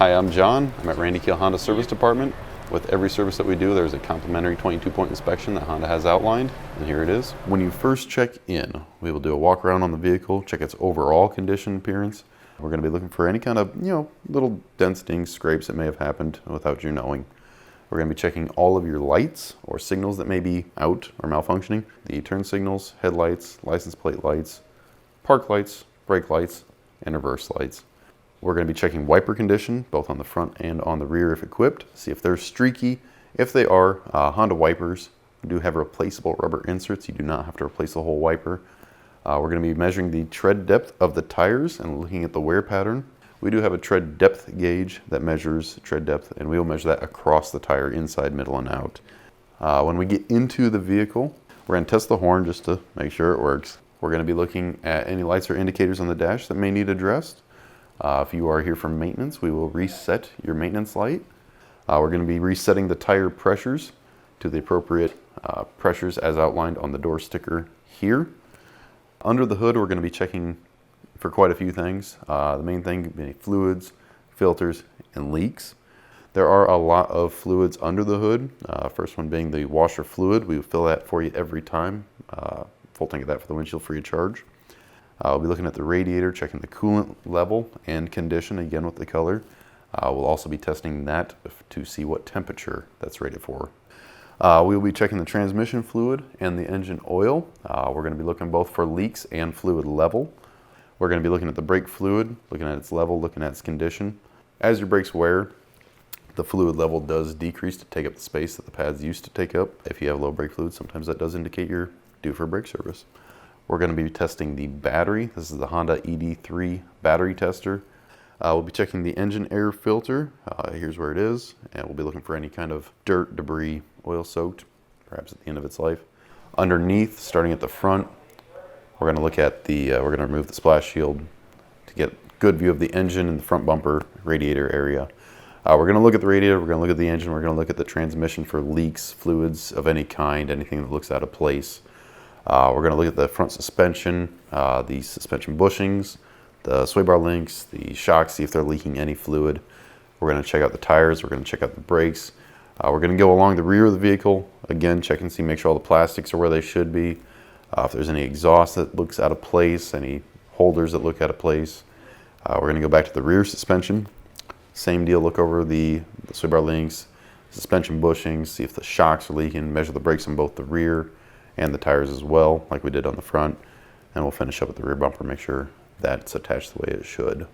Hi, I'm John. I'm at Randy Kuehl Honda Service Department. With every service that we do, there's a complimentary 22-point inspection that Honda has outlined, and here it is. When you first check in, we will do a walk around on the vehicle, check its overall condition appearance. We're going to be looking for any kind of, little dents, dings, scrapes that may have happened without you knowing. We're going to be checking all of your lights or signals that may be out or malfunctioning. The turn signals, headlights, license plate lights, park lights, brake lights, and reverse lights. We're going to be checking wiper condition, both on the front and on the rear if equipped. See if they're streaky. If they are, Honda wipers do have replaceable rubber inserts. You do not have to replace the whole wiper. We're going to be measuring the tread depth of the tires and looking at the wear pattern. We do have a tread depth gauge that measures tread depth, and we will measure that across the tire, inside, middle, and out. When we get into the vehicle, we're going to test the horn just to make sure it works. We're going to be looking at any lights or indicators on the dash that may need addressed. If you are here for maintenance, we will reset your maintenance light. We're going to be resetting the tire pressures to the appropriate pressures as outlined on the door sticker here. Under the hood, we're going to be checking for quite a few things. The main thing being fluids, filters, and leaks. There are a lot of fluids under the hood. First one being the washer fluid. We will fill that for you every time. Full tank of that for the windshield free of charge. We'll be looking at the radiator, checking the coolant level and condition, again with the color. We'll also be testing that to see what temperature that's rated for. We'll be checking the transmission fluid and the engine oil. We're going to be looking both for leaks and fluid level. We're going to be looking at the brake fluid, looking at its level, looking at its condition. As your brakes wear, the fluid level does decrease to take up the space that the pads used to take up. If you have low brake fluid, sometimes that does indicate you're due for brake service. We're going to be testing the battery. This is the Honda ED3 battery tester. We'll be checking the engine air filter. Here's where it is. And we'll be looking for any kind of dirt, debris, oil soaked, perhaps at the end of its life. Underneath, starting at the front, we're going to look at we're going to remove the splash shield to get a good view of the engine and the front bumper radiator area. We're going to look at the radiator, we're going to look at the engine, we're going to look at the transmission for leaks, fluids of any kind, anything that looks out of place. We're going to look at the front suspension, the suspension bushings, the sway bar links, the shocks, see if they're leaking any fluid. We're going to check out the tires, we're going to check out the brakes. We're going to go along the rear of the vehicle, again check and see, make sure all the plastics are where they should be. If there's any exhaust that looks out of place, any holders that look out of place. We're going to go back to the rear suspension. Same deal, look over the sway bar links, suspension bushings, see if the shocks are leaking, measure the brakes on both the rear and the tires as well, like we did on the front. And we'll finish up with the rear bumper, make sure that's attached the way it should.